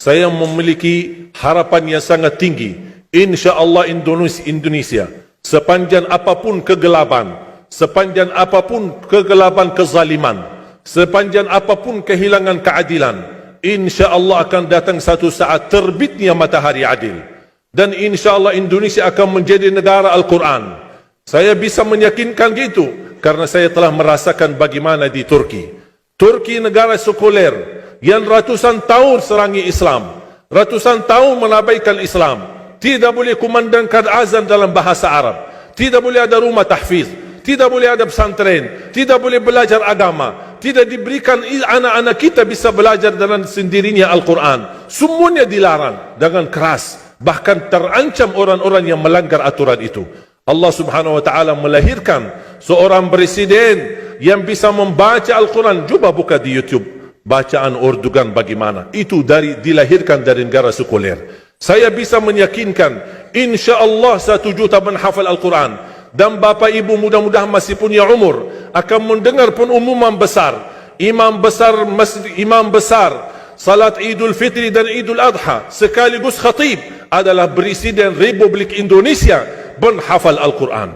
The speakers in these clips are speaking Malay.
saya memiliki harapan yang sangat tinggi. InsyaAllah Indonesia, sepanjang apapun kegelapan, sepanjang apapun kegelapan kezaliman, sepanjang apapun kehilangan keadilan, InsyaAllah akan datang satu saat terbitnya matahari adil. Dan InsyaAllah Indonesia akan menjadi negara Al-Quran. Saya bisa meyakinkan gitu karena saya telah merasakan bagaimana di Turki. Turki negara sekuler yang ratusan tahun serangi Islam, ratusan tahun menabaikan Islam, tidak boleh kumandangkan azan dalam bahasa Arab, tidak boleh ada rumah tahfiz, tidak boleh ada pesantren, tidak boleh belajar agama, tidak diberikan anak-anak kita bisa belajar dengan sendirinya Al-Quran. Semuanya dilarang dengan keras, bahkan terancam orang-orang yang melanggar aturan itu. Allah subhanahu wa ta'ala melahirkan seorang presiden yang bisa membaca Al-Quran. Coba buka di YouTube bacaan Erdogan bagaimana. Itu dilahirkan dari negara sekuler. Saya bisa meyakinkan InsyaAllah 1 juta menghafal Al-Quran. Dan bapa ibu mudah-mudahan masih punya umur akan mendengar pengumuman besar. Imam besar salat Idul Fitri dan Idul Adha sekaligus khatib adalah Presiden Republik Indonesia menghafal Al-Quran.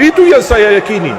Itu yang saya yakini.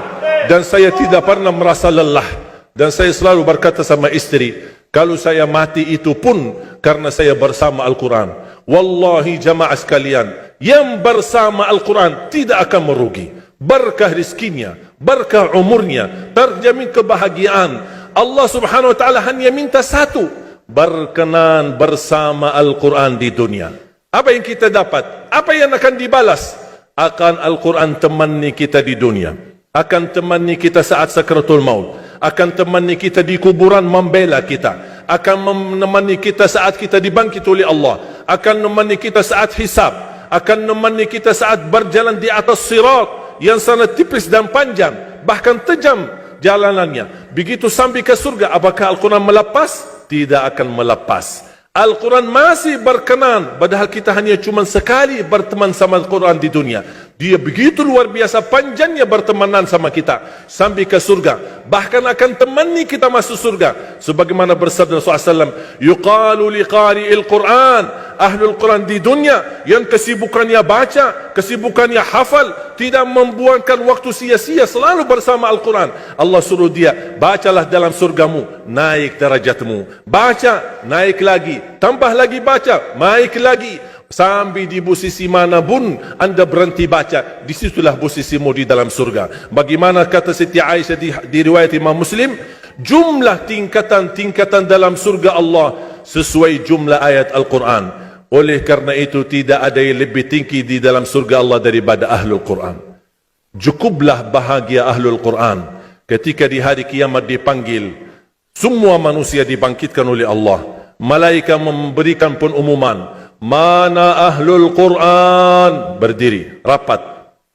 Dan saya tidak pernah merasa lelah. Dan saya selalu berkata sama istri, kalau saya mati itu pun karena saya bersama Al-Quran. Wallahi jamaah sekalian, yang bersama Al-Quran tidak akan merugi. Berkah rizkinya, berkah umurnya, terjamin kebahagiaan. Allah subhanahu wa ta'ala hanya minta satu, berkenan bersama Al-Quran di dunia. Apa yang kita dapat? Apa yang akan dibalas? Akan Al-Quran temani kita di dunia, akan temani kita saat sakratul maut, akan temani kita di kuburan membela kita, akan menemani kita saat kita dibangkit oleh Allah, akan menemani kita saat hisab, akan menemani kita saat berjalan di atas sirat yang sangat tipis dan panjang, bahkan tajam jalanannya. Begitu sampai ke surga, apakah Al-Quran melepas? Tidak akan melepas. Al-Quran masih berkenan, padahal kita hanya cuma sekali berteman sama Al-Quran di dunia. Dia begitu luar biasa panjangnya bertemanan sama kita sampai ke surga, bahkan akan temani kita masuk surga. Sebagaimana bersabda Rasulullah SAW, yuqalu liqari'il Quran, ahlul Quran di dunia yang kesibukannya baca, kesibukannya hafal, tidak membuangkan waktu sia-sia, selalu bersama Al-Quran. Allah suruh dia, bacalah dalam surgamu, naik derajatmu. Baca, naik lagi, tambah lagi baca, naik lagi. Sampai di posisi mana pun anda berhenti baca, disitulah posisimu di dalam surga. Bagaimana kata Siti Aisyah di riwayat Imam Muslim, jumlah tingkatan-tingkatan dalam surga Allah sesuai jumlah ayat Al-Quran. Oleh karena itu tidak ada yang lebih tinggi di dalam surga Allah daripada Ahlul Quran. Cukuplah bahagia Ahlul Quran ketika di hari kiamat dipanggil, semua manusia dibangkitkan oleh Allah. Malaikat memberikan pengumuman, mana Ahlul Quran? Berdiri, rapat,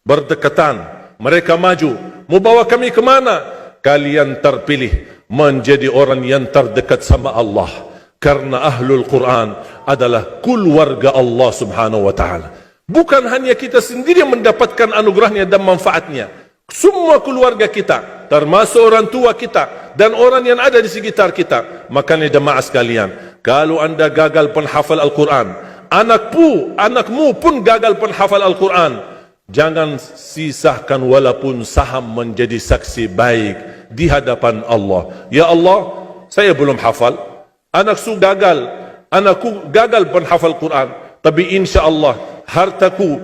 berdekatan. Mereka maju, mau bawa kami ke mana? Kalian terpilih menjadi orang yang terdekat sama Allah. Karena Ahlul Quran adalah keluarga Allah subhanahu wa ta'ala. Bukan hanya kita sendiri yang mendapatkan anugerahnya dan manfaatnya. Semua keluarga kita, termasuk orang tua kita dan orang yang ada di sekitar kita. Makanya jemaah sekalian, kalau anda gagal penghafal Al-Quran, anakmu pun gagal penghafal Al-Quran, jangan sisahkan walaupun saham menjadi saksi baik di hadapan Allah. Ya Allah, saya belum hafal, anakku gagal penghafal Quran, tapi insya-Allah hartaku,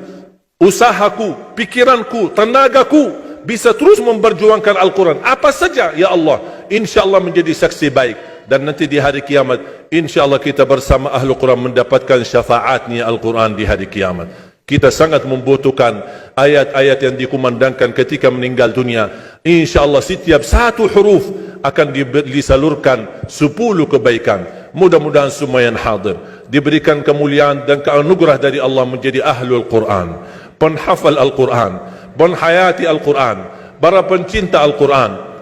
usahaku, pikiranku, tenagaku bisa terus memperjuangkan Al-Quran. Apa saja ya Allah, insya-Allah menjadi saksi baik. Dan nanti di hari kiamat, insya-Allah kita bersama Ahlul Quran mendapatkan syafaatnya Al-Quran di hari kiamat. Kita sangat membutuhkan ayat-ayat yang dikumandangkan ketika meninggal dunia. InsyaAllah setiap satu huruf akan disalurkan 10 kebaikan. Mudah-mudahan semua yang hadir diberikan kemuliaan dan keanugerah dari Allah menjadi Ahlul Quran, penghafal Al-Quran, penghayati Al-Quran, para pencinta Al-Quran,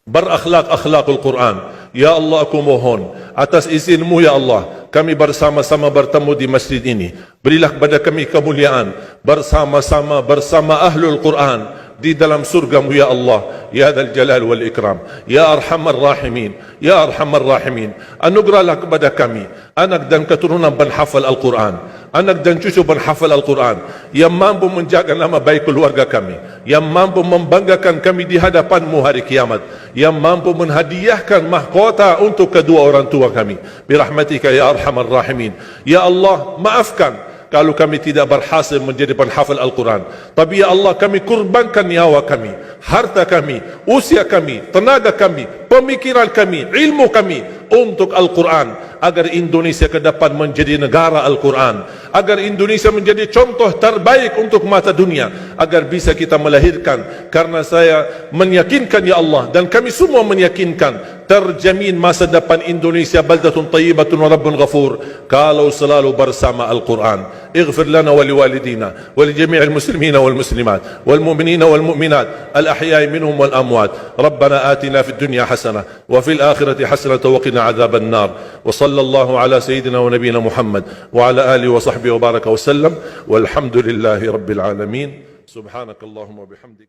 berakhlak-akhlakul Quran. Ya Allah, aku mohon atas izinmu ya Allah, kami bersama-sama bertemu di masjid ini. Berilah kepada kami kemuliaan bersama-sama bersama Ahlul Quran, di dalam surgamu ya Allah, ya Dzal Jalal wal Ikram, ya Arhamar Rahimin, ya Arhamar Rahimin. Anugerahlah kepada kami anak dan keturunan penghafal Al-Quran, anak dan cucu penghafal Al-Quran yang mampu menjaga nama baik keluarga kami, yang mampu membanggakan kami di hadapan-Mu hari kiamat, yang mampu menghadiahkan mahkota untuk kedua orang tua kami. Birahmatika ya Arhamar Rahimin. Ya Allah, maafkan kalau kami tidak berhasil menjadi penghafal Al-Quran. Tapi ya Allah, kami kurbankan nyawa kami, harta kami, usia kami, tenaga kami, pemikiran kami, ilmu kami untuk Al-Quran, agar Indonesia ke depan menjadi negara Al-Quran, agar Indonesia menjadi contoh terbaik untuk mata dunia, agar bisa kita melahirkan. Karena saya meyakinkan ya Allah, dan kami semua meyakinkan, terjamin masa depan Indonesia baldatun tayyibatun wa rabbun ghafur kalau selalu bersama Al-Quran. اغفر لنا ولوالدينا ولجميع المسلمين والمسلمات والمؤمنين والمؤمنات الأحياء منهم والأموات. ربنا آتنا في الدنيا حسنة وفي الآخرة حسنة وقنا عذاب النار. وصلى الله على سيدنا ونبينا محمد وعلى آله وصحبه وبارك وسلم والحمد لله رب العالمين. سبحانك اللهم وبحمدك.